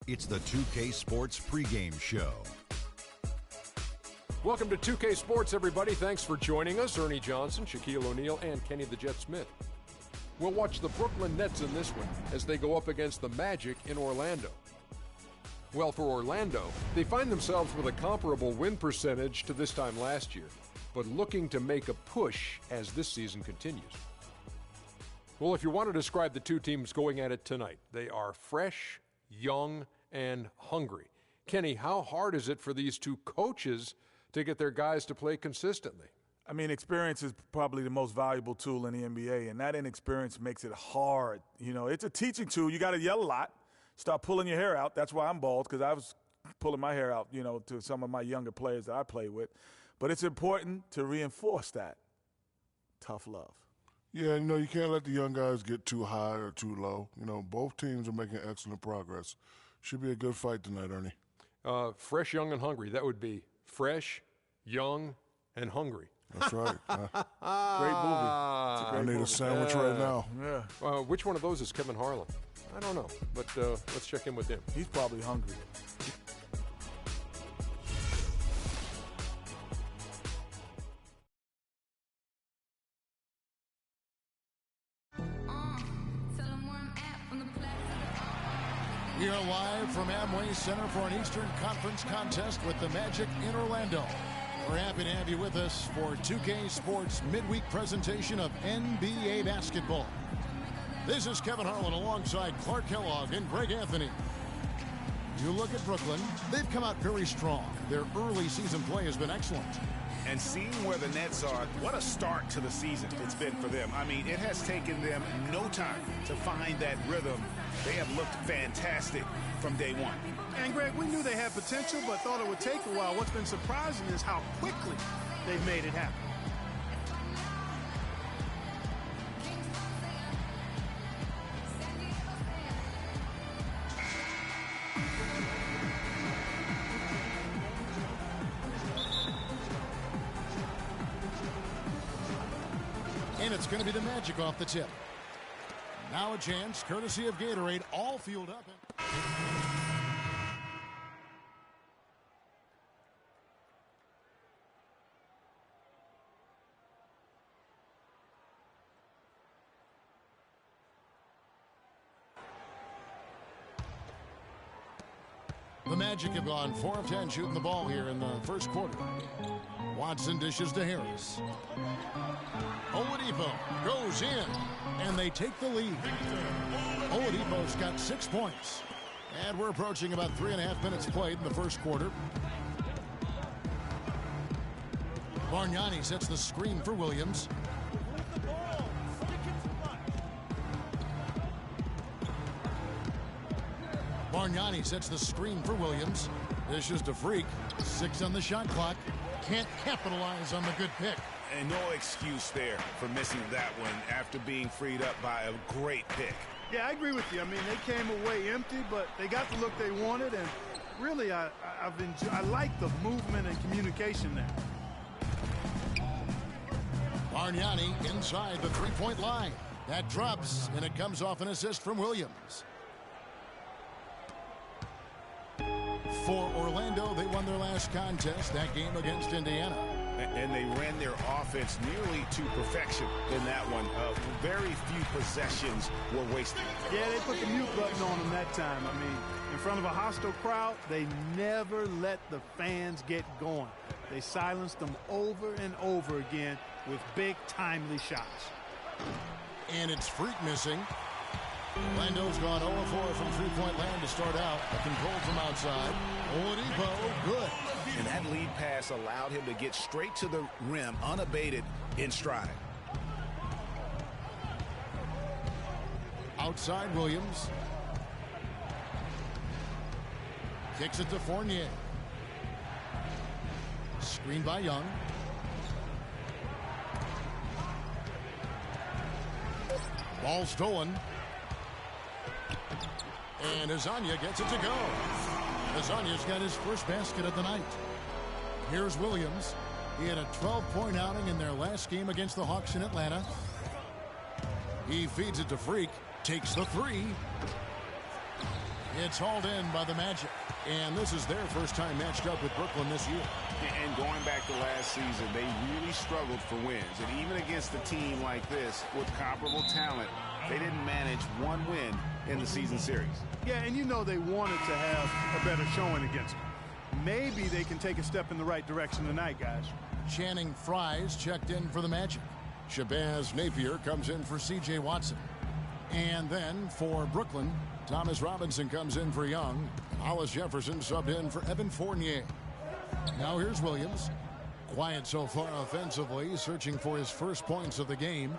It's the 2K Sports pregame show. Welcome to 2K Sports, everybody. Thanks for joining us. Ernie Johnson, Shaquille O'Neal, and Kenny the Jet Smith. We'll watch the Brooklyn Nets in this one as they go up against the Magic in Orlando. Well, for Orlando, they find themselves with a comparable win percentage to this time last year, but looking to make a push as this season continues. Well, if you want to describe the two teams going at it tonight, they are fresh, young, and hungry. Kenny, how hard is it for these two coaches to get their guys to play consistently? I mean, experience is probably the most valuable tool in the NBA, and that inexperience makes it hard. You know, it's a teaching tool. You got to yell a lot, start pulling your hair out. That's why I'm bald, because I was pulling my hair out, you know, to some of my younger players that I play with. But it's important to reinforce that. Tough love. Yeah, you know, you can't let the young guys get too high or too low. You know, both teams are making excellent progress. Should be a good fight tonight, Ernie. Fresh, young, and hungry. That would be fresh, young, and hungry. That's right. Great movie. It's a great I need movie. a sandwich right now. Yeah. Which one of those is Kevin Harlan? I don't know, but let's check in with him. He's probably hungry. We are live from Amway Center for an Eastern Conference contest with the Magic in Orlando. We're happy to have you with us for 2K Sports midweek presentation of NBA basketball. This is Kevin Harlan alongside Clark Kellogg and Greg Anthony. You look at Brooklyn, they've come out very strong. Their early season play has been excellent. And seeing where the Nets are, what a start to the season it's been for them. I mean, it has taken them no time to find that rhythm. They have looked fantastic from day one. And, Greg, we knew they had potential, but thought it would take a while. What's been surprising is how quickly they've made it happen. And it's going to be the Magic off the tip. Now a chance, courtesy of Gatorade, all fueled up. The Magic have gone 4 of 10 shooting the ball here in the first quarter. Watson dishes to Harris. Oladipo goes in, and they take the lead. Oladipo's got 6 points. And we're approaching about 3.5 minutes played in the first quarter. Bargnani sets the screen for Williams. Bargnani sets the screen for Williams. Dishes to Freak. 6 on the shot clock. Can't capitalize on the good pick. And no excuse there for missing that one after being freed up by a great pick. Yeah, I agree with you. I mean, they came away empty, but they got the look they wanted, and really, I like the movement and communication there. Bargnani inside the three-point line. That drops, and it comes off an assist from Williams. For Orlando, they won their last contest, that game against Indiana. And they ran their offense nearly to perfection in that one. Very few possessions were wasted. Yeah, they put the mute button on them that time. I mean, in front of a hostile crowd, they never let the fans get going. They silenced them over and over again with big, timely shots. And it's Freak missing. Orlando's gone 0-4 from three-point land to start out. A control from outside. Oladipo, good. And that lead pass allowed him to get straight to the rim, unabated, in stride. Outside Williams. Kicks it to Fournier. Screen by Young. Ball stolen. And Azania gets it to go. Azania's got his first basket of the night. Here's Williams. He had a 12-point outing in their last game against the Hawks in Atlanta. He feeds it to Freak. Takes the three. It's hauled in by the Magic. And this is their first time matched up with Brooklyn this year. And going back to last season, they really struggled for wins. And even against a team like this with comparable talent, they didn't manage one win in the season series. Yeah, and you know they wanted to have a better showing against them. Maybe they can take a step in the right direction tonight, guys. Channing Frye's checked in for the Magic. Shabazz Napier comes in for C.J. Watson. And then for Brooklyn, Thomas Robinson comes in for Young. Hollis Jefferson subbed in for Evan Fournier. Now here's Williams. Quiet so far offensively, searching for his first points of the game.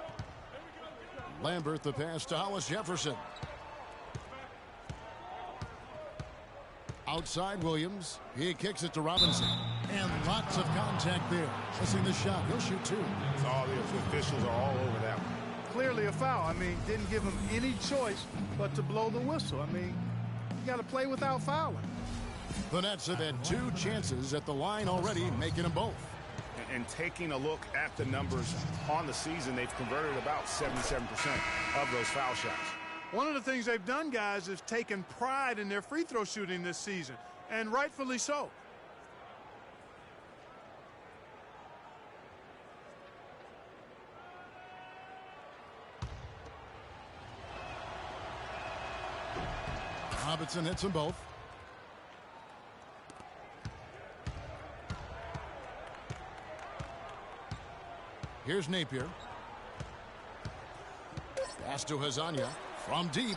Lambert the pass to Hollis Jefferson. Outside Williams. He kicks it to Robinson. And lots of contact there. Missing the shot. He'll shoot two. All the officials are all over that one. Clearly a foul. I mean, didn't give him any choice but to blow the whistle. I mean, you got to play without fouling. The Nets have had 2 chances at the line already, making them both. And taking a look at the numbers on the season, they've converted about 77% of those foul shots. One of the things they've done, guys, is taken pride in their free throw shooting this season, and rightfully so. Robinson hits them both. Here's Napier. Pass to Hazanya from deep.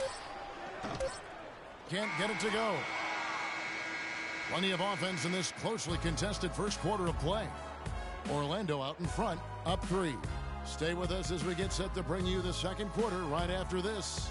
Can't get it to go. Plenty of offense in this closely contested first quarter of play. Orlando out in front, up 3. Stay with us as we get set to bring you the second quarter right after this.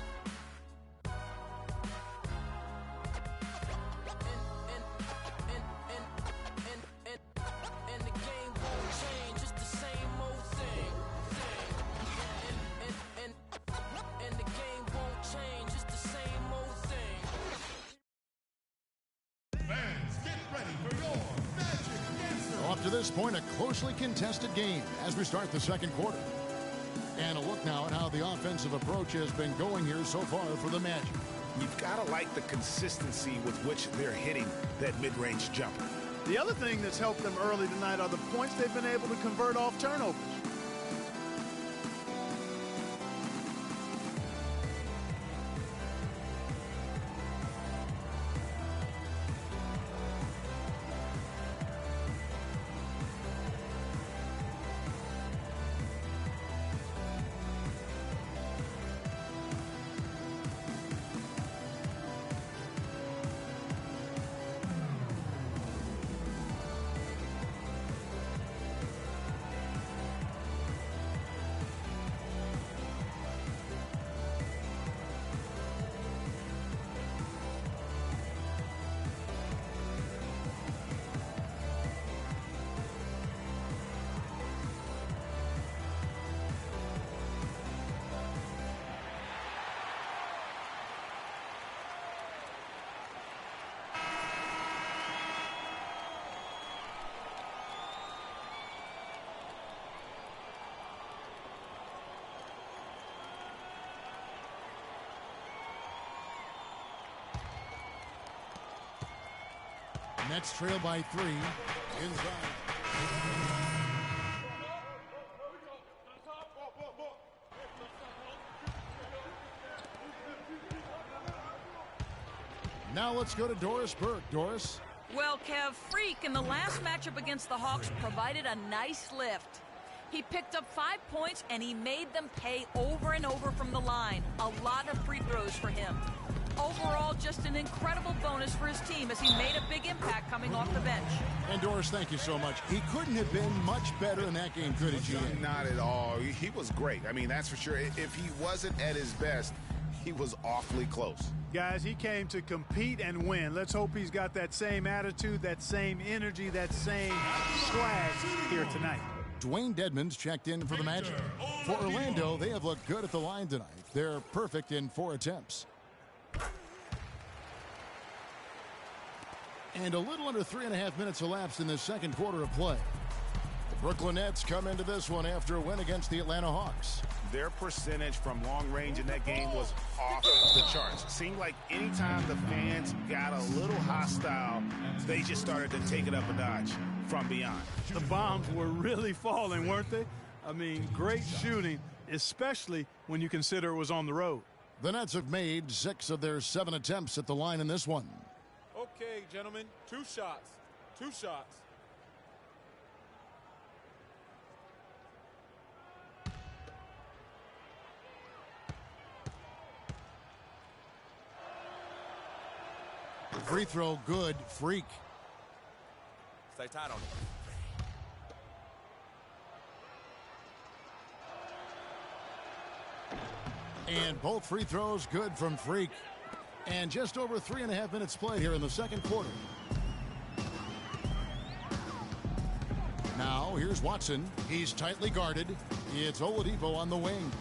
Up to this point, a closely contested game as we start the second quarter. And a look now at how the offensive approach has been going here so far for the Magic. You've got to like the consistency with which they're hitting that mid-range jumper. The other thing that's helped them early tonight are the points they've been able to convert off turnovers. Nets trail by 3. Inside. Now let's go to Doris Burke. Doris. Well, Kev, Freak in the last matchup against the Hawks provided a nice lift. He picked up 5 points and he made them pay over and over from the line. A lot of free throws for him. Overall, just an incredible bonus for his team as he made a big impact coming off the bench. And Doris, thank you so much. He couldn't have been much better in that game, could he, GA? Not at all. He was great. I mean, that's for sure. If he wasn't at his best, he was awfully close. Guys, he came to compete and win. Let's hope he's got that same attitude, that same energy, that same swag here tonight. Dwayne Dedmon's checked in for the Magic. For Orlando, they have looked good at the line tonight. They're perfect in 4 attempts. And a little under 3.5 minutes elapsed in the second quarter of play. Brooklyn Nets come into this one after a win against the Atlanta Hawks. Their percentage from long range in that game was off the charts. Seemed like anytime the fans got a little hostile, they just started to take it up a notch from beyond. The bombs were really falling, weren't they? I mean, great shooting, especially when you consider it was on the road. The Nets have made 6 of their 7 attempts at the line in this one. Okay, gentlemen, 2 shots. 2 shots. Free throw good. Freak. Stay tight on it. And both free throws good from Freak. And just over 3.5 minutes played here in the second quarter. Now here's Watson. He's tightly guarded. It's Oladipo on the wing.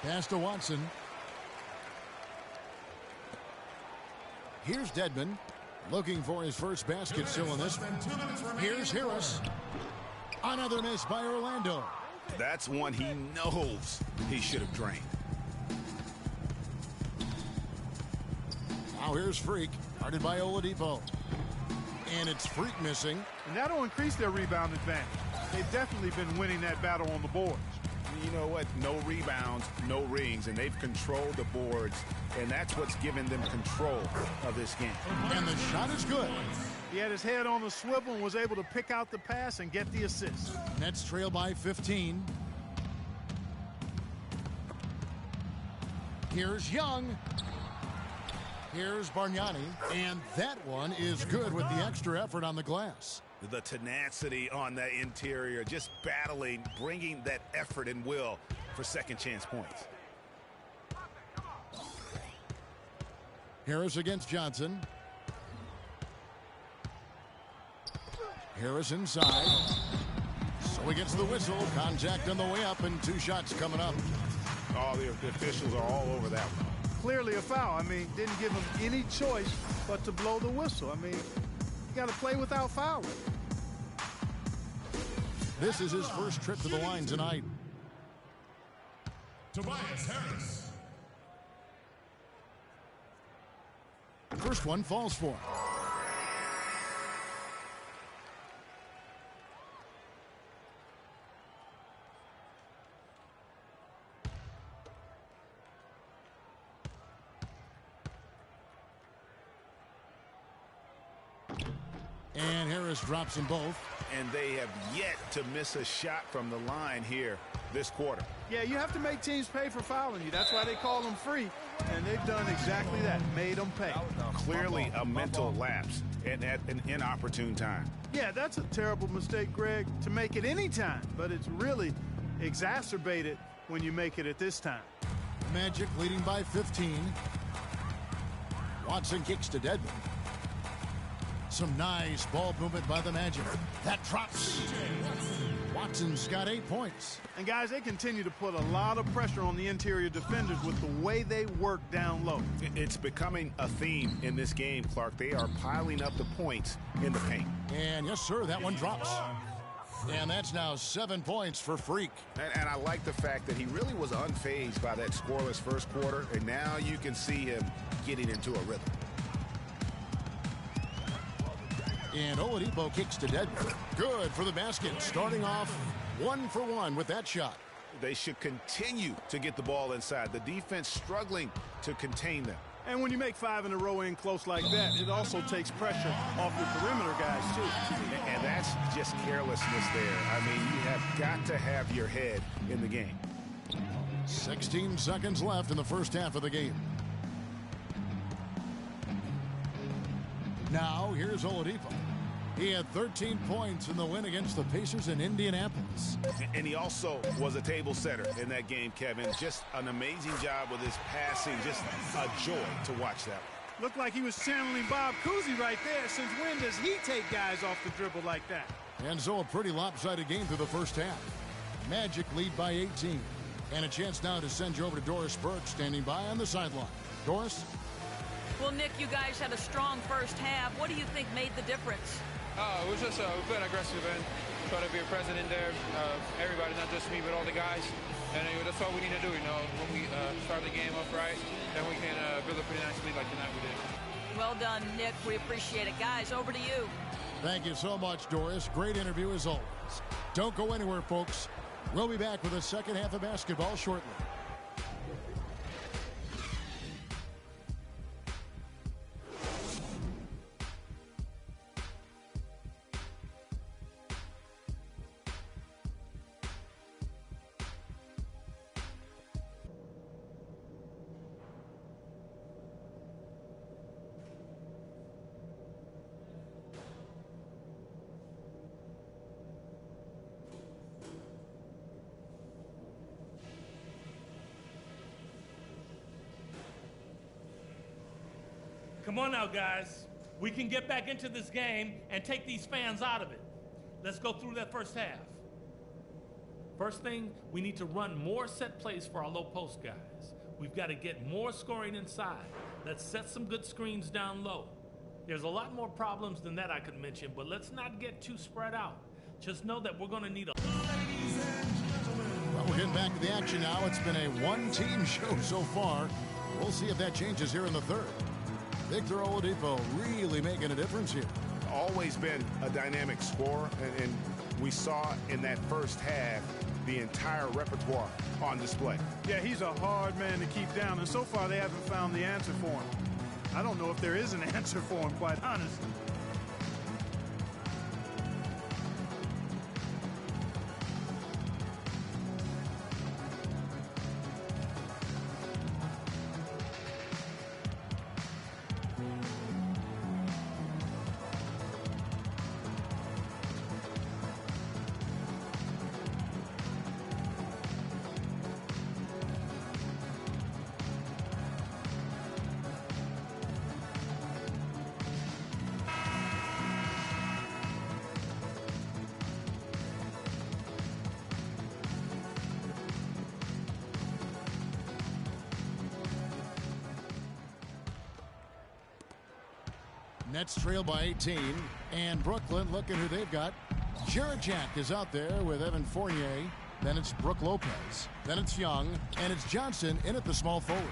Pass to Watson. Here's Dedmon, looking for his first basket still in this one. Here's Harris. Another miss by Orlando. That's one he knows he should have drained. Now here's Freak, guarded by Oladipo. And it's Freak missing. And that'll increase their rebound advantage. They've definitely been winning that battle on the boards. You know what? No rebounds, no rings, and they've controlled the boards, and that's what's given them control of this game. And the shot is good. He had his head on the swivel and was able to pick out the pass and get the assist. Nets trail by 15. Here's Young. Here's Bargnani. And that one is good with the extra effort on the glass. The tenacity on that interior, just battling, bringing that effort and will for second chance points. Harris against Johnson. Harris inside. So he gets the whistle. Contact on the way up and 2 shots coming up. Oh, the officials are all over that one. Clearly a foul. I mean, didn't give him any choice but to blow the whistle. I mean, you got to play without fouling. This is his first trip to the line tonight. Tobias Harris. First one falls for him. And Harris drops them both. And they have yet to miss a shot from the line here this quarter. Yeah, you have to make teams pay for fouling you. That's why they call them free. And they've done exactly that, made them pay. Clearly a mental lapse and at an inopportune time. Yeah, that's a terrible mistake, Greg, to make it any time. But it's really exacerbated when you make it at this time. Magic leading by 15. Watson kicks to Dedmon. Some nice ball movement by the Magic. That drops. Watson's got 8 points. And guys, they continue to put a lot of pressure on the interior defenders with the way they work down low. It's becoming a theme in this game, Clark. They are piling up the points in the paint. And yes, sir, that one drops. And that's now 7 points for Freak. And I like the fact that he really was unfazed by that scoreless first quarter. And now you can see him getting into a rhythm. And Oladipo kicks to Dedmon. Good for the basket. Starting off 1 for 1 with that shot. They should continue to get the ball inside. The defense struggling to contain them. And when you make 5 in a row in close like that, it also takes pressure off your perimeter guys, too. And that's just carelessness there. I mean, you have got to have your head in the game. 16 seconds left in the first half of the game. Now, here's Oladipo. He had 13 points in the win against the Pacers in Indianapolis. And he also was a table setter in that game, Kevin. Just an amazing job with his passing. Just a joy to watch that. Looked like he was channeling Bob Cousy right there. Since when does he take guys off the dribble like that? And so a pretty lopsided game through the first half. Magic lead by 18. And a chance now to send you over to Doris Burke, standing by on the sideline. Doris? Well, Nick, you guys had a strong first half. What do you think made the difference? It was just we played aggressive and try to be present in there. Everybody, not just me, but all the guys. And that's what we need to do, you know. When we start the game off right, then we can build a pretty nice lead like tonight we did. Well done, Nick. We appreciate it. Guys, over to you. Thank you so much, Doris. Great interview as always. Don't go anywhere, folks. We'll be back with the second half of basketball shortly. Come on now, guys. We can get back into this game and take these fans out of it. Let's go through that first half. First thing, we need to run more set plays for our low post guys. We've got to get more scoring inside. Let's set some good screens down low. There's a lot more problems than that I could mention, but let's not get too spread out. Just know that we're going to need a... Well, we're getting back to the action now. It's been a one-team show so far. We'll see if that changes here in the third. Victor Oladipo really making a difference here. Always been a dynamic scorer, and we saw in that first half the entire repertoire on display. Yeah, he's a hard man to keep down, and so far they haven't found the answer for him. I don't know if there is an answer for him, quite honestly. Nets trail by 18, and Brooklyn, look at who they've got. Jarajak is out there with Evan Fournier. Then it's Brook Lopez. Then it's Young, and it's Johnson in at the small forward.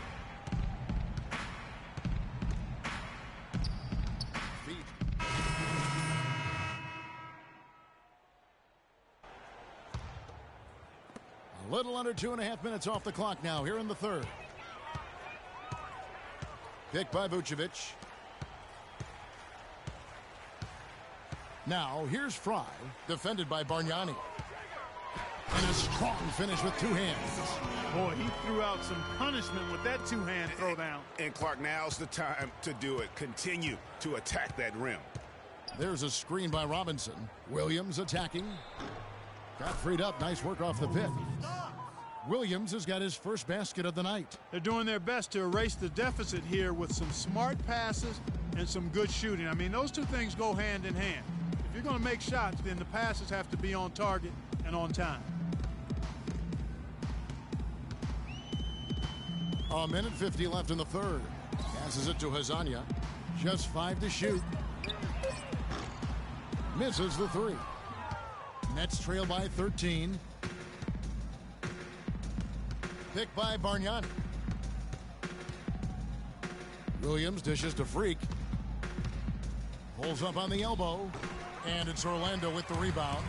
A little under 2.5 minutes off the clock now here in the third. Pick by Vucevic. Now, here's Fry, defended by Bargnani. And a strong finish with two hands. Boy, he threw out some punishment with that two-hand throwdown. And Clark, now's the time to do it. Continue to attack that rim. There's a screen by Robinson. Williams attacking. Got freed up. Nice work off the pick. Williams has got his first basket of the night. They're doing their best to erase the deficit here with some smart passes and some good shooting. I mean, those two things go hand in hand. If you're going to make shots, then the passes have to be on target and on time. A minute 50 left in the third. Passes it to Hazanya. Just 5 to shoot. Misses the three. Nets trail by 13. Pick by Bargnani. Williams dishes to Freak. Pulls up on the elbow. And it's Orlando with the rebound.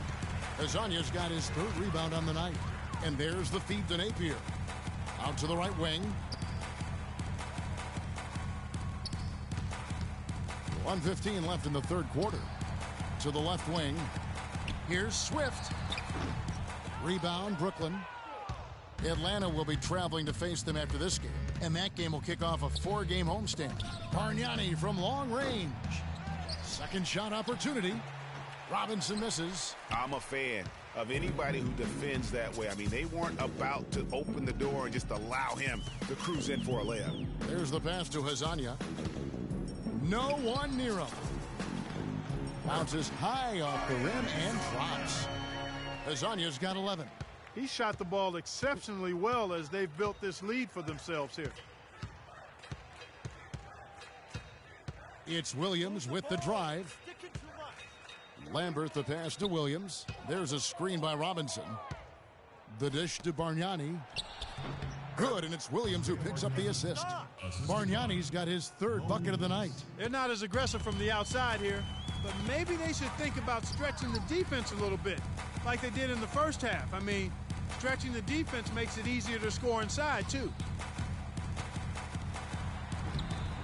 Hazanya's got his third rebound on the night. And there's the feed to Napier. Out to the right wing. 1:15 left in the third quarter. To the left wing. Here's Swift. Rebound, Brooklyn. Atlanta will be traveling to face them after this game. And that game will kick off a 4-game homestand. Bargnani from long range. Second shot opportunity. Robinson misses. I'm a fan of anybody who defends that way. I mean, they weren't about to open the door and just allow him to cruise in for a layup. There's the pass to Hazanya. No one near him. Bounces high off the rim and drops. Hazanya's got 11. He shot the ball exceptionally well as they've built this lead for themselves here. It's Williams with the drive. Lambert the pass to Williams. There's a screen by Robinson. The dish to Bargnani. Good, and it's Williams who picks up the assist. Bargnani's got his third bucket of the night. They're not as aggressive from the outside here, but maybe they should think about stretching the defense a little bit, like they did in the first half. I mean, stretching the defense makes it easier to score inside, too.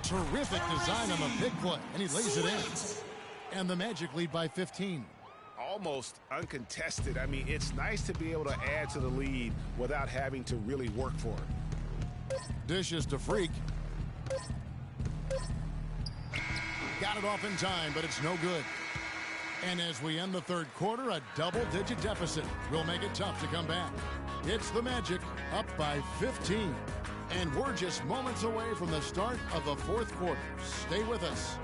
Terrific design on the big play, and he lays it in. And the Magic lead by 15. Almost uncontested. I mean, it's nice to be able to add to the lead without having to really work for it. Dishes to Freak. Got it off in time, but it's no good. And as we end the third quarter, a double-digit deficit will make it tough to come back. It's the Magic up by 15. And we're just moments away from the start of the fourth quarter. Stay with us.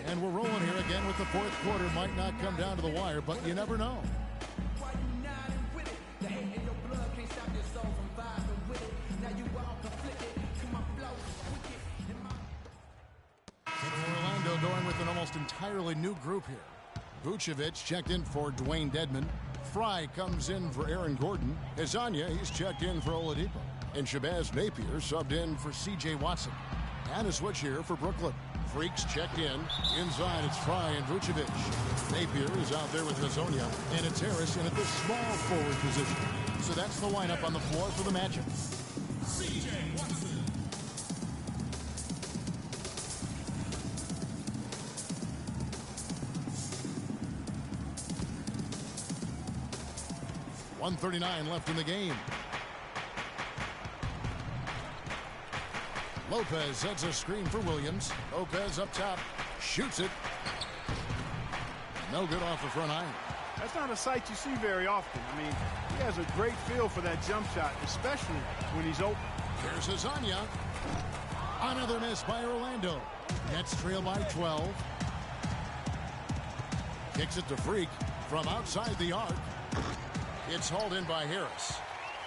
And we're rolling here again with the fourth quarter. Might not come down to the wire, but you never know. Orlando going with an almost entirely new group here. Vucevic checked in for Dwayne Dedmon. Fry comes in for Aaron Gordon. Hezonja, he's checked in for Oladipo. And Shabazz Napier subbed in for C.J. Watson. And a switch here for Brooklyn. Freaks checked in. Inside, it's Fry and Vucevic. Napier is out there with Hezonja. And it's Harris in at the small forward position. So that's the lineup on the floor for the Magic. C.J. Watson. .139 left in the game. Lopez sets a screen for Williams. Lopez up top, shoots it. No good off the front iron. That's not a sight you see very often. I mean, he has a great feel for that jump shot, especially when he's open. Here's Hezonja. Another miss by Orlando. Nets trail by 12. Kicks it to Freak from outside the arc. It's hauled in by Harris.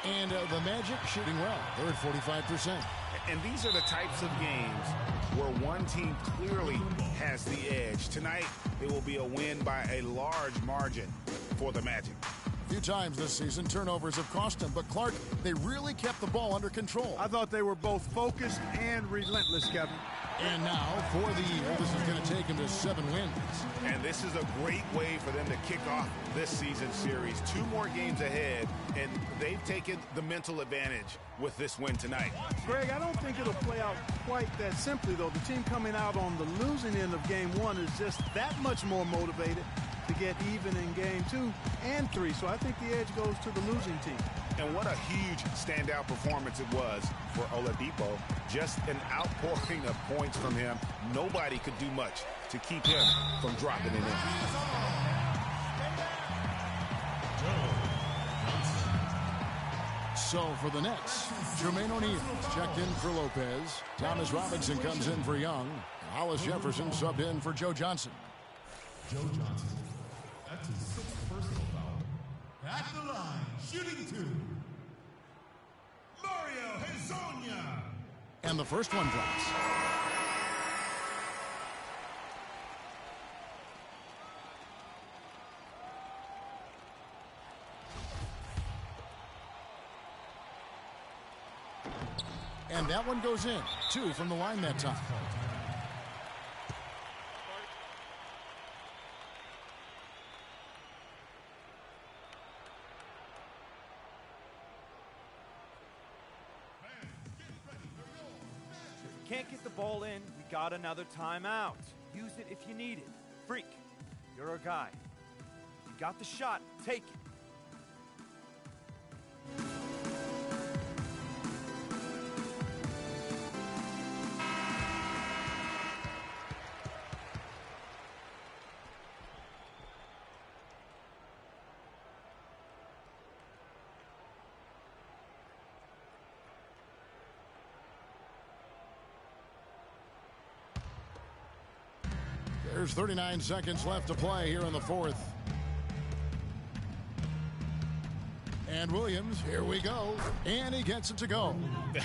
And the Magic shooting well. They're at 45%. And these are the types of games where one team clearly has the edge. Tonight, it will be a win by a large margin for the Magic. A few times this season, turnovers have cost them. But, Clark, they really kept the ball under control. I thought they were both focused and relentless, Kevin. And now, for the year, this is going to take them to 7 wins. And this is a great way for them to kick off this season series. 2 more games ahead, and they've taken the mental advantage with this win tonight. Greg, I don't think it'll play out quite that simply, though. The team coming out on the losing end of game 1 is just that much more motivated to get even in game 2 and 3. So I think the edge goes to the losing team. And what a huge standout performance it was for Oladipo. Just an outpouring of points from him. Nobody could do much to keep him from dropping it in. So for the Nets, Jermaine O'Neal checked in for Lopez. Thomas Robinson comes in for Young. Hollis Jefferson subbed in for Joe Johnson. Joe Johnson. That's his 6th personal foul. At the line, shooting 2. Mario Hezonja. And the first one drops. And that one goes in. 2 from the line that time. Can't get the ball in, we got another timeout. Use it if you need it. Freak, you're a guy. You got the shot, take it. There's 39 seconds left to play here in the fourth. And Williams, here we go. And he gets it to go.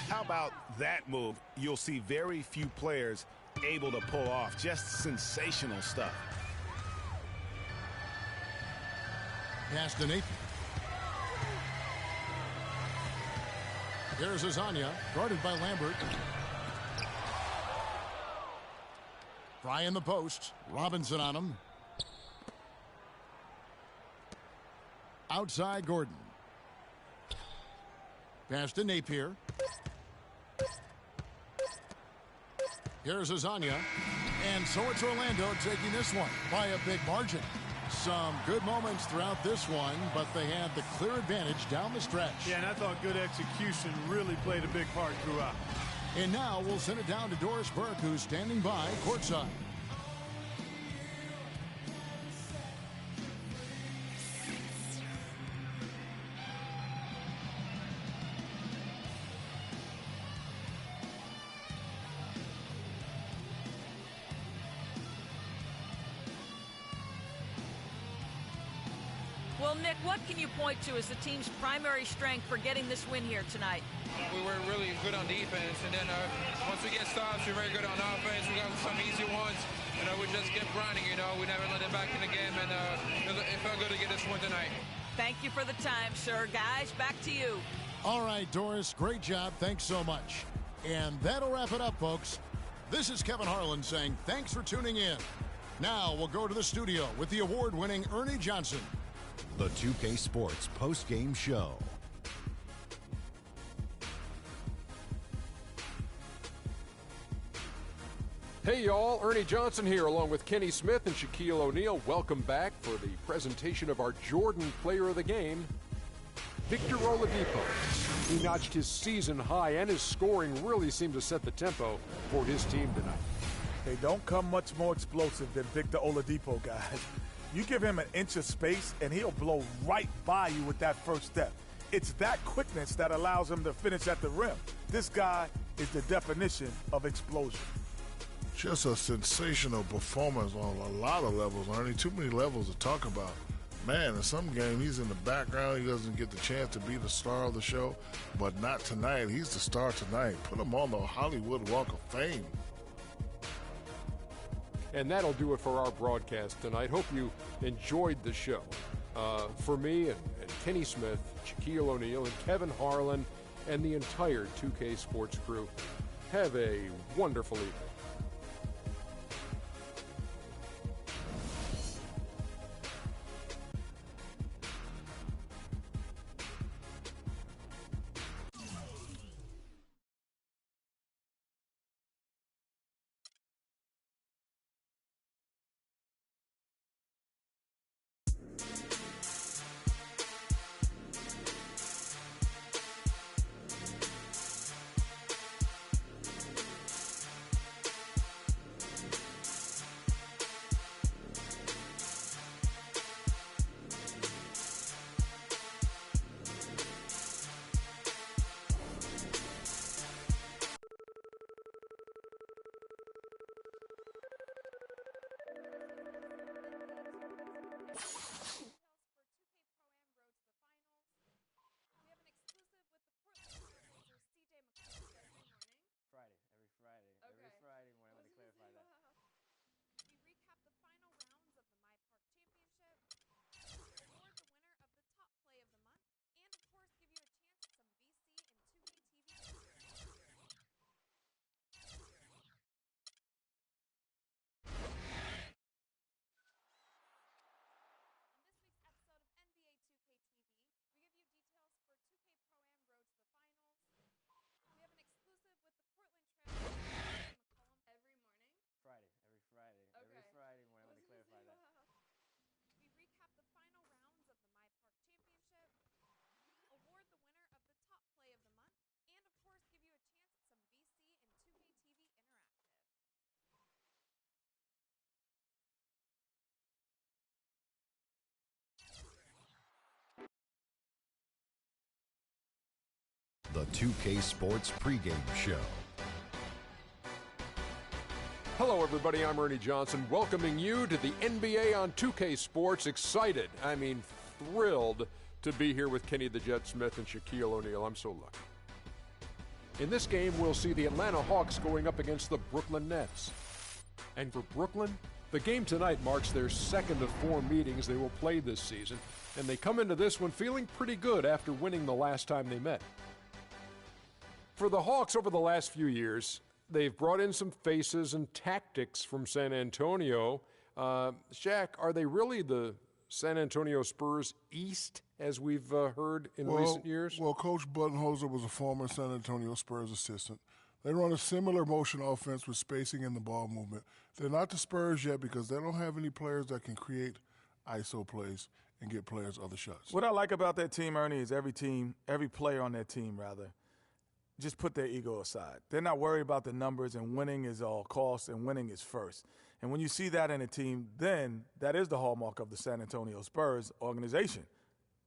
How about that move? You'll see very few players able to pull off. Just sensational stuff. Pass to Nathan. Here's Azania, guarded by Lambert. Fry in the post. Robinson on him. Outside Gordon. Pass to Napier. Here's Azania. And so it's Orlando taking this one by a big margin. Some good moments throughout this one, but they had the clear advantage down the stretch. Yeah, and I thought good execution really played a big part throughout. And now we'll send it down to Doris Burke, who's standing by courtside. Well, Nick, what can you point to as the team's primary strength for getting this win here tonight? We were really good on defense, and then once we get stops, we're very good on offense. We got some easy ones, we just kept grinding, We never let it back in the game, and it felt good to get this win tonight. Thank you for the time, sir. Guys, back to you. All right, Doris, great job. Thanks so much. And that'll wrap it up, folks. This is Kevin Harlan saying thanks for tuning in. Now we'll go to the studio with the award-winning Ernie Johnson. The 2K Sports post-game show. Hey y'all, Ernie Johnson here along with Kenny Smith and Shaquille O'Neal. Welcome back for the presentation of our Jordan Player of the Game, Victor Oladipo. He notched his season high and his scoring really seemed to set the tempo for his team tonight. They don't come much more explosive than Victor Oladipo, guys. You give him an inch of space, and he'll blow right by you with that first step. It's that quickness that allows him to finish at the rim. This guy is the definition of explosion. Just a sensational performance on a lot of levels, Ernie. Too many levels to talk about. Man, in some game, he's in the background. He doesn't get the chance to be the star of the show, but not tonight. He's the star tonight. Put him on the Hollywood Walk of Fame. And that'll do it for our broadcast tonight. Hope you enjoyed the show. For me and Kenny Smith, Shaquille O'Neal, and Kevin Harlan, and the entire 2K Sports crew, have a wonderful evening. The 2K Sports pregame show. Hello, everybody. I'm Ernie Johnson, welcoming you to the NBA on 2K Sports. Excited, thrilled to be here with Kenny the Jet Smith and Shaquille O'Neal. I'm so lucky. In this game, we'll see the Atlanta Hawks going up against the Brooklyn Nets. And for Brooklyn, the game tonight marks their second of 4 meetings they will play this season, and they come into this one feeling pretty good after winning the last time they met. For the Hawks over the last few years, they've brought in some faces and tactics from San Antonio. Shaq, are they really the San Antonio Spurs East, as we've heard in recent years? Well, Coach Budenholzer was a former San Antonio Spurs assistant. They run a similar motion offense with spacing in the ball movement. They're not the Spurs yet because they don't have any players that can create ISO plays and get players other shots. What I like about that team, Ernie, is every player on that team, just put their ego aside. They're not worried about the numbers, and winning is all cost, and winning is first. And when you see that in a team, then that is the hallmark of the San Antonio Spurs organization.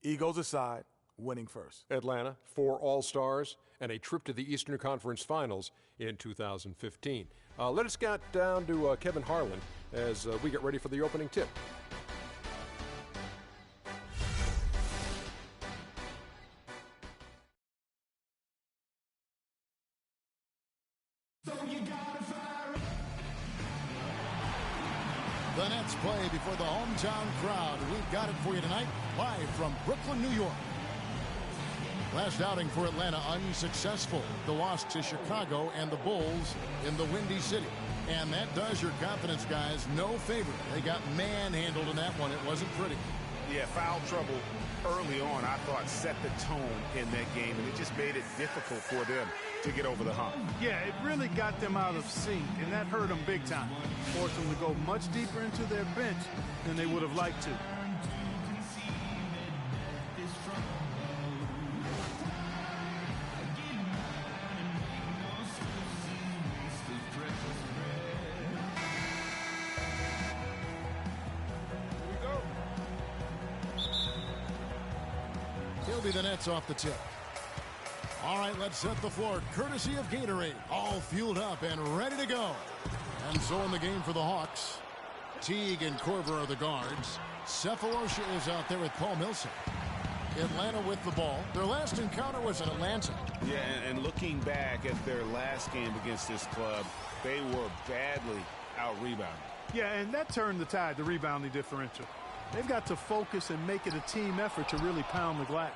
Egos aside, winning first. Atlanta, 4 All-Stars, and a trip to the Eastern Conference Finals in 2015. Let us get down to Kevin Harlan as we get ready for the opening tip. The Nets play before the hometown crowd. We've got it for you tonight, live from Brooklyn, New York. Last outing for Atlanta unsuccessful. The loss to Chicago and the Bulls in the Windy City. And that does your confidence guys no favor. They got manhandled in that one. It wasn't pretty. Yeah, foul trouble early on, I thought, set the tone in that game, and it just made it difficult for them to get over the hump. Yeah, it really got them out of sync, and that hurt them big time. Forced them to go much deeper into their bench than they would have liked to. He'll be the Nets off the tip. All right, let's set the floor. Courtesy of Gatorade. All fueled up and ready to go. And so in the game for the Hawks, Teague and Korver are the guards. Cephalosha is out there with Paul Millsap. Atlanta with the ball. Their last encounter was in Atlanta. Yeah, and looking back at their last game against this club, they were badly out-rebounded. Yeah, and that turned the tide, the rebounding differential. They've got to focus and make it a team effort to really pound the glass.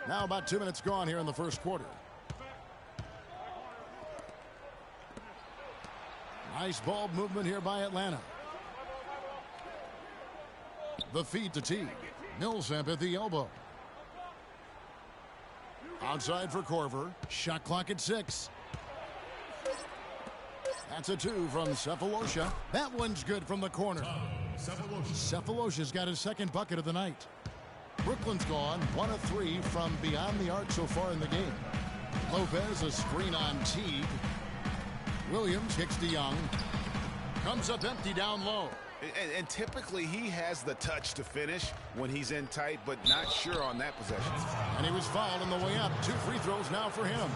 Now about 2 minutes gone here in the first quarter. Nice ball movement here by Atlanta. The feed to Teague. Millsap at the elbow. Outside for Korver. Shot clock at 6. That's a 2 from Cephalosha. That one's good from the corner. Cephalosha's got his second bucket of the night. Brooklyn's gone 1 of 3 from beyond the arc so far in the game. Lopez a screen on Teague. Williams kicks to Young. Comes up empty down low. And typically he has the touch to finish when he's in tight, but not sure on that possession. And he was fouled on the way up. 2 free throws now for him.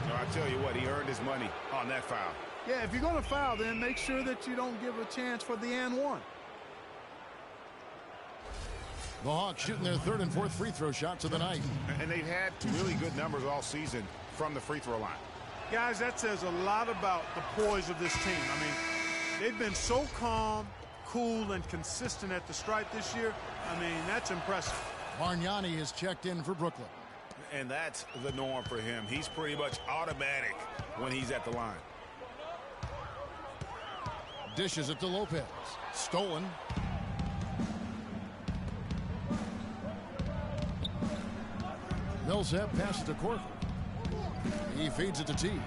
No, I tell you what, he earned his money on that foul. Yeah, if you're going to foul, then make sure that you don't give a chance for the and one. The Hawks shooting their 3rd and 4th free throw shots of the night. And they've had really good numbers all season from the free throw line. Guys, that says a lot about the poise of this team. I mean, they've been so calm, cool, and consistent at the stripe this year. I mean, that's impressive. Bargnani is checked in for Brooklyn. And that's the norm for him. He's pretty much automatic when he's at the line. Dishes it to Lopez. Stolen. Millsap passes to Korver. He feeds it to Teague.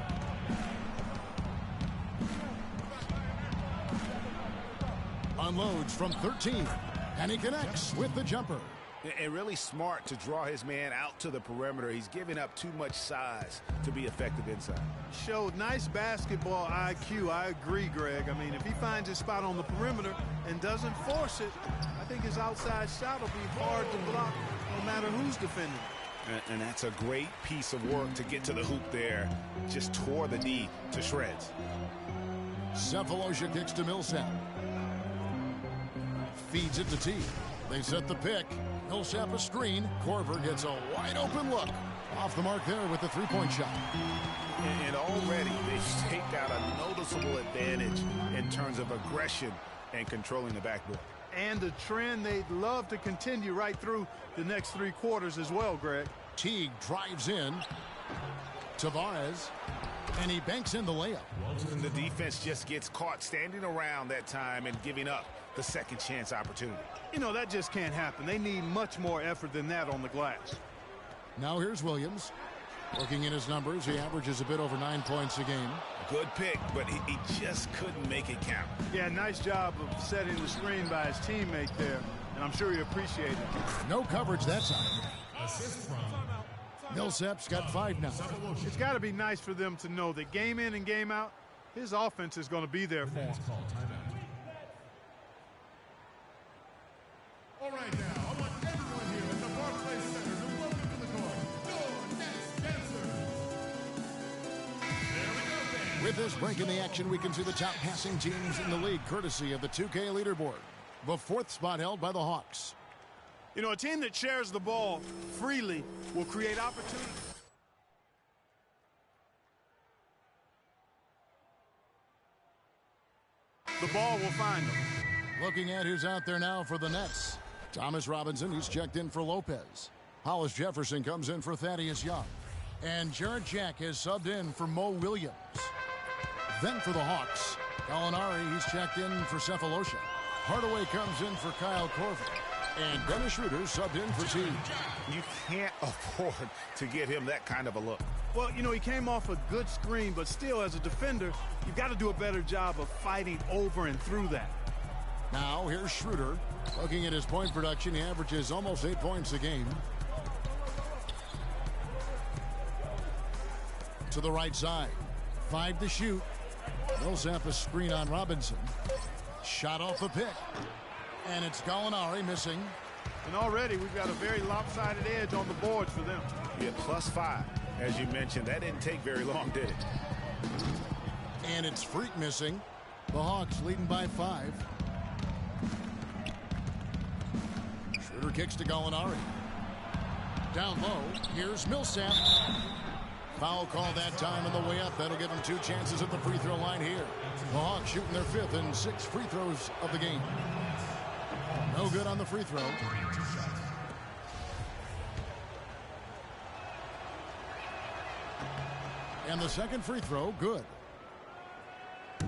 Unloads from 13. And he connects with the jumper. And really smart to draw his man out to the perimeter. He's giving up too much size to be effective inside. Showed nice basketball IQ. I agree, Greg. I mean, if he finds his spot on the perimeter and doesn't force it, I think his outside shot will be hard to block no matter who's defending. And that's a great piece of work to get to the hoop there. Just tore the D to shreds. Cephalosha kicks to Millsap. Feeds it to T. They set the pick. Millsap a screen. Korver gets a wide open look. Off the mark there with the three-point shot. And already they've staked out a noticeable advantage in terms of aggression and controlling the backboard. And a trend they'd love to continue right through the next 3 quarters as well, Greg. Teague drives in. Tavares. And he banks in the layup. And the defense just gets caught standing around that time and giving up the second chance opportunity. You know, that just can't happen. They need much more effort than that on the glass. Now here's Williams. Looking at his numbers, he averages a bit over 9 points a game. Good pick, but he just couldn't make it count. Yeah, nice job of setting the screen by his teammate there, and I'm sure he appreciated it. No coverage that time. Assist from Millsap's got 5 now. It's got to be nice for them to know that game in and game out, his offense is going to be there for him. All right, now, I want everyone here at the Barclays Center to welcome to the court, your next dancer. There we go, then. With this break in the action, we can see the top passing teams in the league, courtesy of the 2K leaderboard. The 4th spot held by the Hawks. You know, a team that shares the ball freely will create opportunities. The ball will find them. Looking at who's out there now for the Nets. Thomas Robinson, he's checked in for Lopez. Hollis Jefferson comes in for Thaddeus Young. And Jarrett Jack has subbed in for Mo Williams. Then for the Hawks, Gallinari, he's checked in for Cephalosha. Hardaway comes in for Kyle Korver. And Dennis Schroeder subbed in for Teague. You can't afford to get him that kind of a look. Well, you know, he came off a good screen, but still, as a defender, you've got to do a better job of fighting over and through that. Now, here's Schroeder. Looking at his point production, he averages almost 8 points a game. To the right side. 5 to shoot. Millsap a screen on Robinson. Shot off the pick. And it's Gallinari missing. And already we've got a very lopsided edge on the boards for them. Yeah, +5. As you mentioned, that didn't take very long, did it? And it's Freak missing. The Hawks leading by 5. Schroeder kicks to Gallinari. Down low. Here's Millsap. Foul call that time on the way up. That'll give them 2 chances at the free throw line here. The Hawks shooting their 5th and 6th free throws of the game. No good on the free throw. And the 2nd free throw, good. The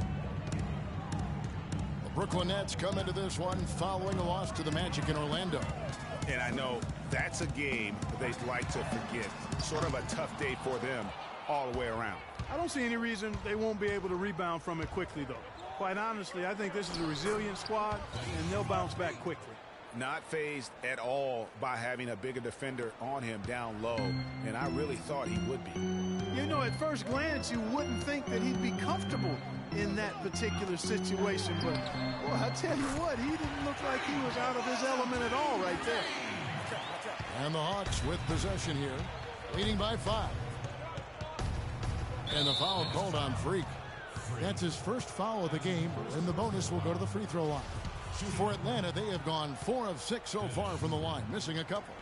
Brooklyn Nets come into this one following a loss to the Magic in Orlando. And I know that's a game they'd like to forget. Sort of a tough day for them all the way around. I don't see any reason they won't be able to rebound from it quickly, though. Quite honestly, I think this is a resilient squad, and they'll bounce back quickly. Not fazed at all by having a bigger defender on him down low, and I really thought he would be. You know, at first glance, you wouldn't think that he'd be comfortable in that particular situation, but, boy, I tell you what, he didn't look like he was out of his element at all right there. And the Hawks with possession here, leading by 5. And the foul called on Freak. That's his first foul of the game, and the bonus will go to the free throw line. For Atlanta, they have gone 4 of 6 so far from the line, missing a couple.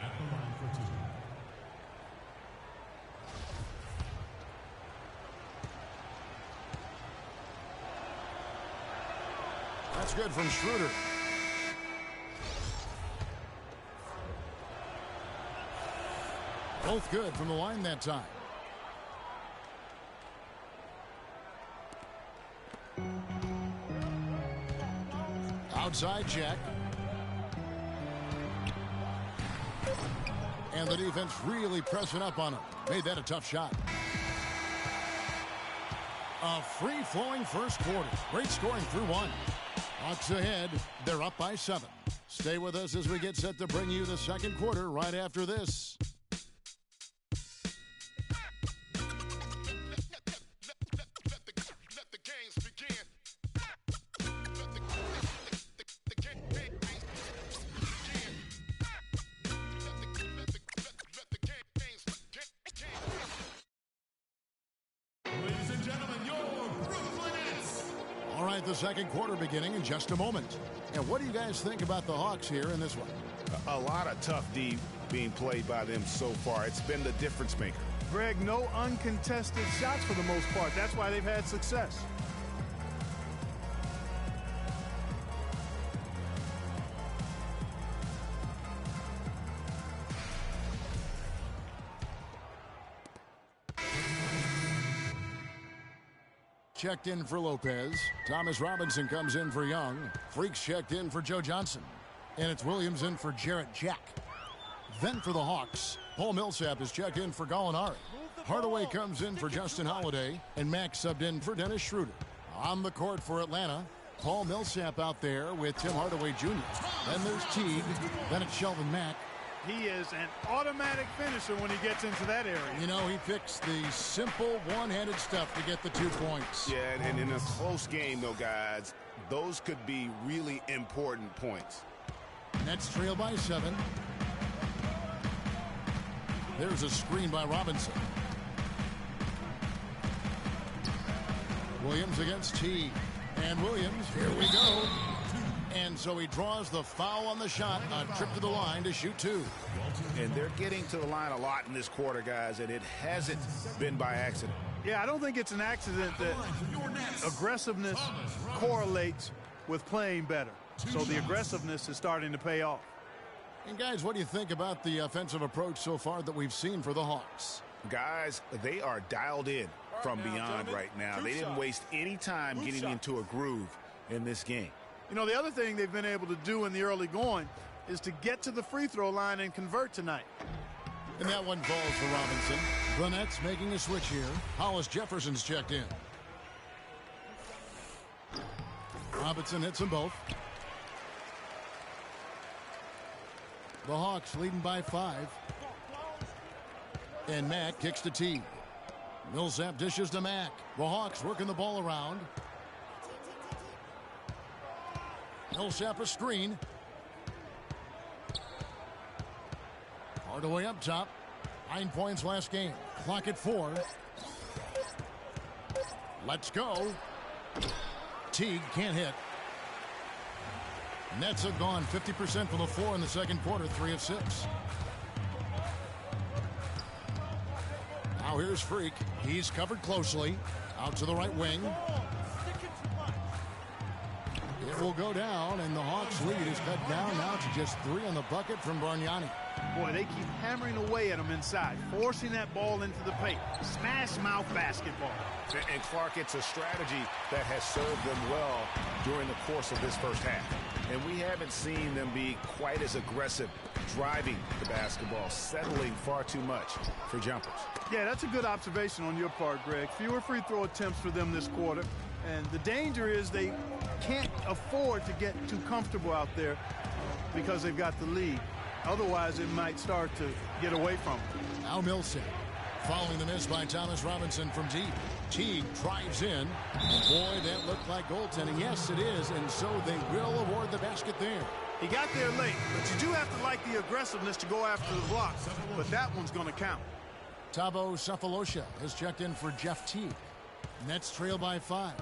That's good from Schroeder. Both good from the line that time. Outside Jack. And the defense really pressing up on him. Made that a tough shot. A free-flowing first quarter. Great scoring through 1. Hawks ahead. They're up by 7. Stay with us as we get set to bring you the second quarter right after this. Ladies and gentlemen, your Brooklyn Nets. All right, the second quarter beginning in just a moment. And what do you guys think about the Hawks here in this one? A lot of tough D being played by them so far. It's been the difference maker. Greg, no uncontested shots for the most part. That's why they've had success. Checked in for Lopez. Thomas Robinson comes in for Young. Freaks checked in for Joe Johnson. And it's Williams in for Jarrett Jack. Then for the Hawks, Paul Millsap is checked in for Gallinari. Hardaway comes in for Justin Holiday. And Max subbed in for Dennis Schroeder. On the court for Atlanta, Paul Millsap out there with Tim Hardaway Jr. Then there's Teague. Then it's Shelvin Mack. He is an automatic finisher when he gets into that area. You know, he picks the simple one-handed stuff to get the 2 points. Yeah, and in a close game, though, guys, those could be really important points. Nets trail by 7. There's a screen by Robinson. Williams against T. And Williams, here we go. And so he draws the foul on the shot, a trip to the line to shoot 2. And they're getting to the line a lot in this quarter, guys, and it hasn't been by accident. Yeah, I don't think it's an accident that aggressiveness correlates with playing better. So the aggressiveness is starting to pay off. And guys, what do you think about the offensive approach so far that we've seen for the Hawks? Guys, they are dialed in from beyond right now. They didn't waste any time getting into a groove in this game. You know, the other thing they've been able to do in the early going is to get to the free throw line and convert tonight. And that one falls for Robinson. The Nets making a switch here. Hollis Jefferson's checked in. Robinson hits them both. The Hawks leading by 5. And Mack kicks to T. Millsap dishes to Mack. The Hawks working the ball around. Millsap a screen. Hardaway up top. 9 points last game. Clock at 4. Let's go. Teague can't hit. Nets have gone 50% from the floor in the second quarter, 3 of 6. Now here's Freak. He's covered closely. Out to the right wing. It will go down, and the Hawks' lead is cut down now to just 3 on the bucket from Bargnani. Boy, they keep hammering away at him inside, forcing that ball into the paint. Smash mouth basketball. And Clark, it's a strategy that has served them well during the course of this first half. And we haven't seen them be quite as aggressive driving the basketball, settling far too much for jumpers. Yeah, that's a good observation on your part, Greg. Fewer free throw attempts for them this quarter. And the danger is they can't afford to get too comfortable out there because they've got the lead. Otherwise, it might start to get away from them. Now Millsap. Following the miss by Thomas Robinson from deep. Teague drives in. And boy, that looked like goaltending. Yes, it is. And so they will award the basket there. He got there late, but you do have to like the aggressiveness to go after the block. But that one's going to count. Thabo Sefolosha has checked in for Jeff Teague. Nets trail by 5.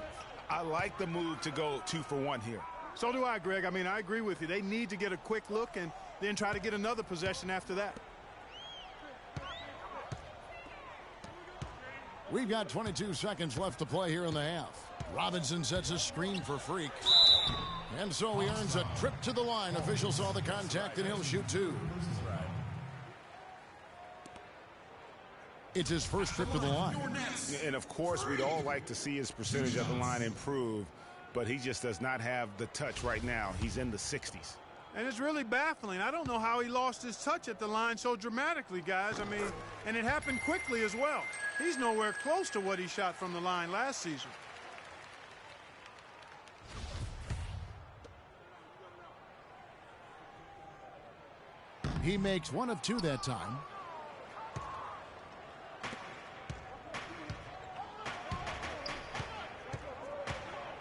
I like the move to go 2 for 1 here. So do I, Greg. I mean, I agree with you. They need to get a quick look and then try to get another possession after that. We've got 22 seconds left to play here in the half. Robinson sets a screen for Freak. And so he earns a trip to the line. Official saw the contact, and he'll shoot 2. It's his first trip to the line. And, of course, we'd all like to see his percentage at the line improve, but he just does not have the touch right now. He's in the 60s. And it's really baffling. I don't know how he lost his touch at the line so dramatically, guys. I mean, and it happened quickly as well. He's nowhere close to what he shot from the line last season. He makes one of two that time.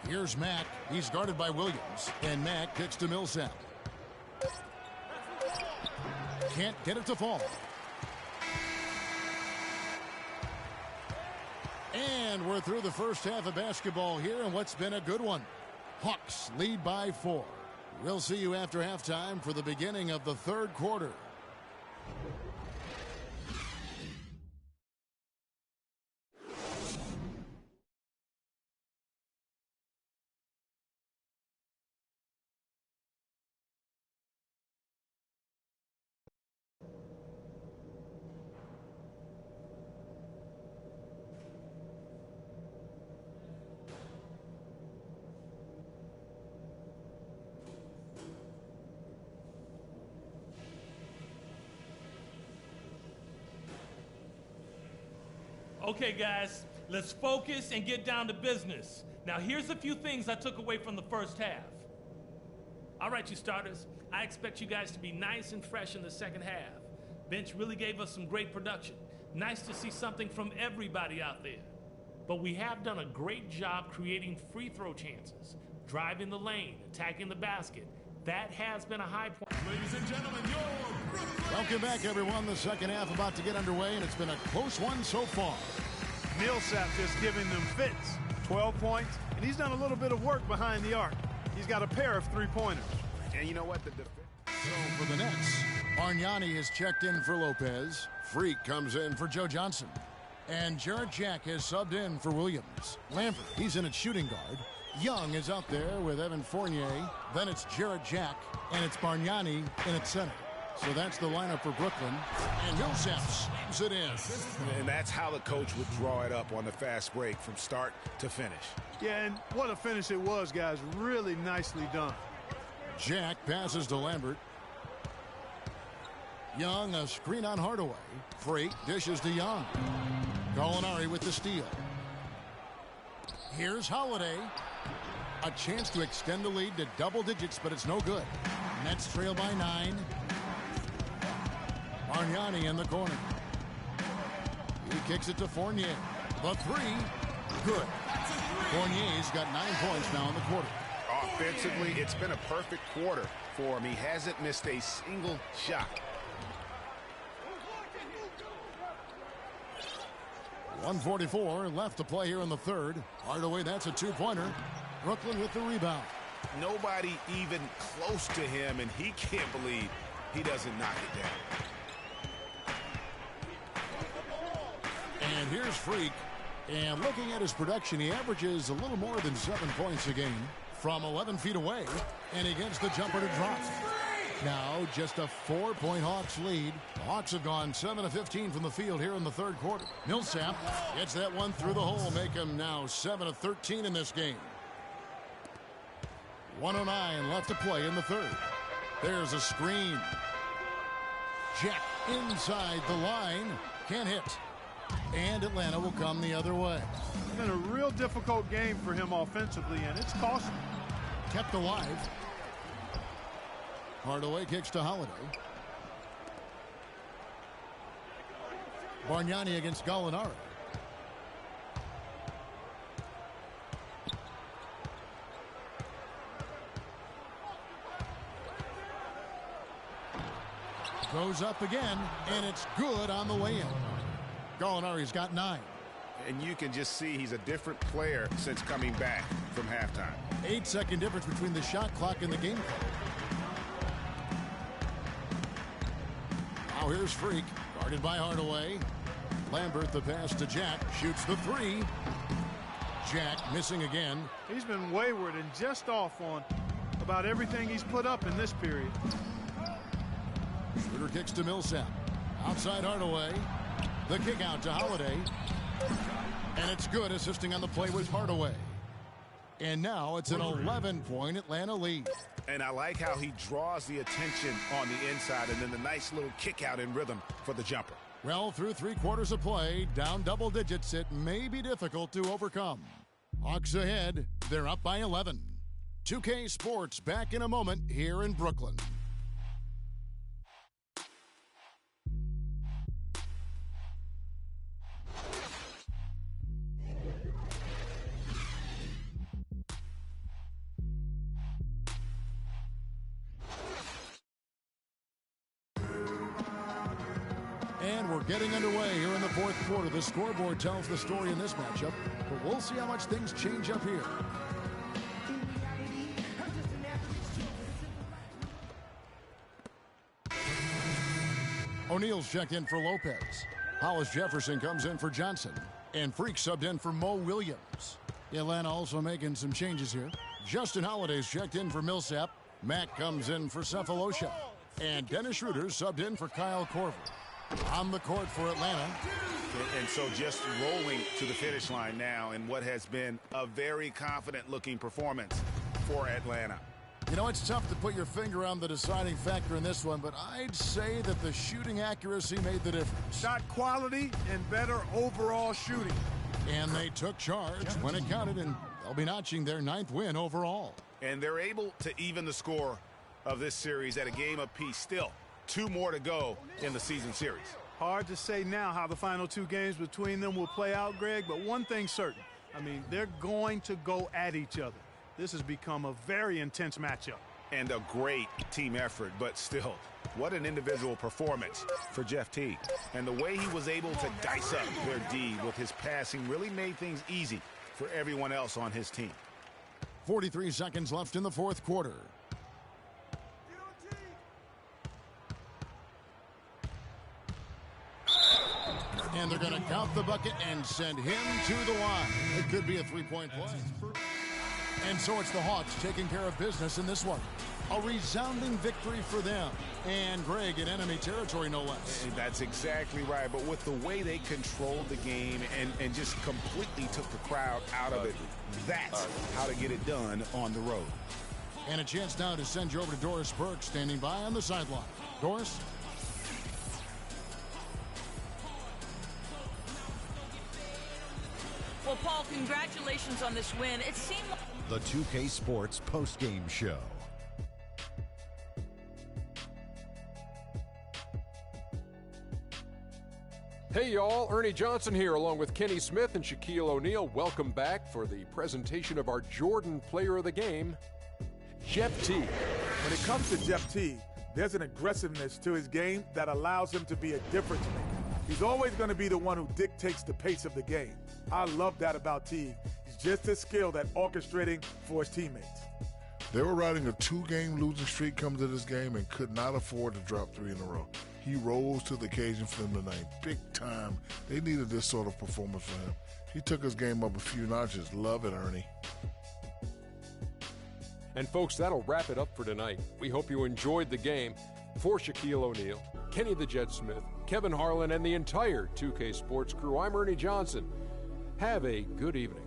Here's Mack. He's guarded by Williams. And Mack kicks to Millsap. Can't get it to fall. And we're through the first half of basketball here, and what's been a good one. Hawks lead by 4. We'll see you after halftime for the beginning of the third quarter. Okay, guys, let's focus and get down to business. Now, here's a few things I took away from the first half. All right, you starters, I expect you guys to be nice and fresh in the second half. Bench really gave us some great production. Nice to see something from everybody out there. But we have done a great job creating free throw chances, driving the lane, attacking the basket. That has been a high point. Ladies and gentlemen, welcome back, everyone. The second half about to get underway, and it's been a close one so far. Millsap just giving them fits. 12 points, and he's done a little bit of work behind the arc. He's got a pair of three-pointers. And you know what? So for the Nets, Bargnani is checked in for Lopez. Freak comes in for Joe Johnson. And Jarrett Jack has subbed in for Williams. Lambert, he's in at shooting guard. Young is out there with Evan Fournier. Then it's Jarrett Jack, and it's Bargnani in at center. So that's the lineup for Brooklyn. And Millsap slams it in. And that's how the coach would draw it up on the fast break from start to finish. Yeah, and what a finish it was, guys. Really nicely done. Jack passes to Lambert. Young, a screen on Hardaway. Freak dishes to Young. Gallinari with the steal. Here's Holiday. A chance to extend the lead to double digits, but it's no good. Nets trail by 9. Bargnani in the corner. He kicks it to Fournier. The three. Good. Fournier's got 9 points now in the quarter. Offensively, it's been a perfect quarter for him. He hasn't missed a single shot. .144 left to play here in the third. Hardaway, that's a two-pointer. Brooklyn with the rebound. Nobody even close to him, and he can't believe he doesn't knock it down. And here's Freak. And looking at his production, he averages a little more than 7 points a game from 11 feet away. And he gets the jumper to drop. Now just a 4-point Hawks lead. The Hawks have gone 7 of 15 from the field here in the third quarter. Millsap gets that one through the hole, make him now 7 of 13 in this game. 1:09 left to play in the third. There's a screen. Jack inside the line. Can't hit. And Atlanta will come the other way. It's been a real difficult game for him offensively, and it's cost him. Kept alive. Hardaway kicks to Holiday. Bargnani against Gallinari. Goes up again, and it's good on the way in. Gallinari's got 9. And you can just see he's a different player since coming back from halftime. 8-second difference between the shot clock and the game clock. Now here's Freak, guarded by Hardaway. Lambert, the pass to Jack, shoots the three. Jack missing again. He's been wayward and just off on about everything he's put up in this period. Schroeder kicks to Millsap. Outside Hardaway. The kick out to Holiday. And it's good, assisting on the play with Hardaway. And now it's an 11-point Atlanta lead. And I like how he draws the attention on the inside, and then the nice little kick out in rhythm for the jumper. Well, through 3 quarters of play, down double digits, it may be difficult to overcome. Hawks ahead. They're up by 11. 2K Sports back in a moment here in Brooklyn. And we're getting underway here in the fourth quarter. The scoreboard tells the story in this matchup, but we'll see how much things change up here. O'Neal's checked in for Lopez. Hollis Jefferson comes in for Johnson. And Freak subbed in for Mo Williams. Atlanta also making some changes here. Justin Holiday's checked in for Millsap. Mack comes in for Cephalosha. And Dennis Schroeder subbed in for Kyle Korver. On the court for Atlanta. And so just rolling to the finish line now in what has been a very confident-looking performance for Atlanta. You know, it's tough to put your finger on the deciding factor in this one, but I'd say that the shooting accuracy made the difference. Shot quality and better overall shooting. And they took charge when it counted, and they'll be notching their 9th win overall. And they're able to even the score of this series at a game apiece. Still, 2 more to go in the season series. Hard to say now how the final 2 games between them will play out, Greg, but one thing's certain. I mean, they're going to go at each other. This has become a very intense matchup. And a great team effort, but still, what an individual performance for Jeff Teague. And the way he was able to dice up their D with his passing really made things easy for everyone else on his team. 43 seconds left in the fourth quarter. And they're going to count the bucket and send him to the line. It could be a 3-point play. And so it's the Hawks taking care of business in this one. A resounding victory for them. And Greg in enemy territory, no less. And that's exactly right. But with the way they controlled the game and just completely took the crowd out of it, that's how to get it done on the road. And a chance now to send you over to Doris Burke, standing by on the sideline. Doris? Well, Paul, congratulations on this win. It seemed like The 2K Sports post-game show. Hey y'all, Ernie Johnson here along with Kenny Smith and Shaquille O'Neal. Welcome back for the presentation of our Jordan Player of the Game, Jeff Teague. When it comes to Jeff Teague, there's an aggressiveness to his game that allows him to be a difference maker. He's always going to be the one who dictates the pace of the game. I love that about Teague. He's just as skilled at orchestrating for his teammates. They were riding a 2-game losing streak coming to this game and could not afford to drop 3 in a row. He rose to the occasion for them tonight, big time. They needed this sort of performance from him. He took his game up a few notches. Love it, Ernie. And folks, that'll wrap it up for tonight. We hope you enjoyed the game. For Shaquille O'Neal, Kenny the Jet Smith, Kevin Harlan, and the entire 2K Sports crew, I'm Ernie Johnson. Have a good evening.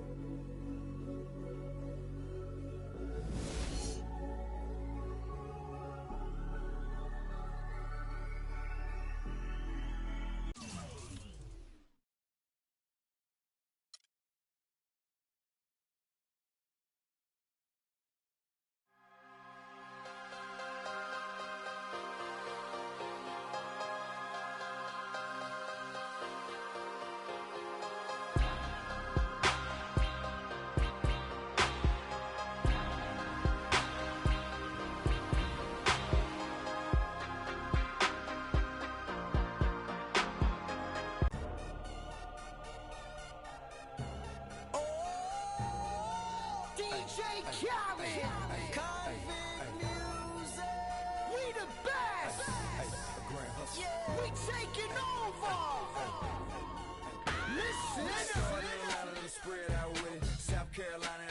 Carolina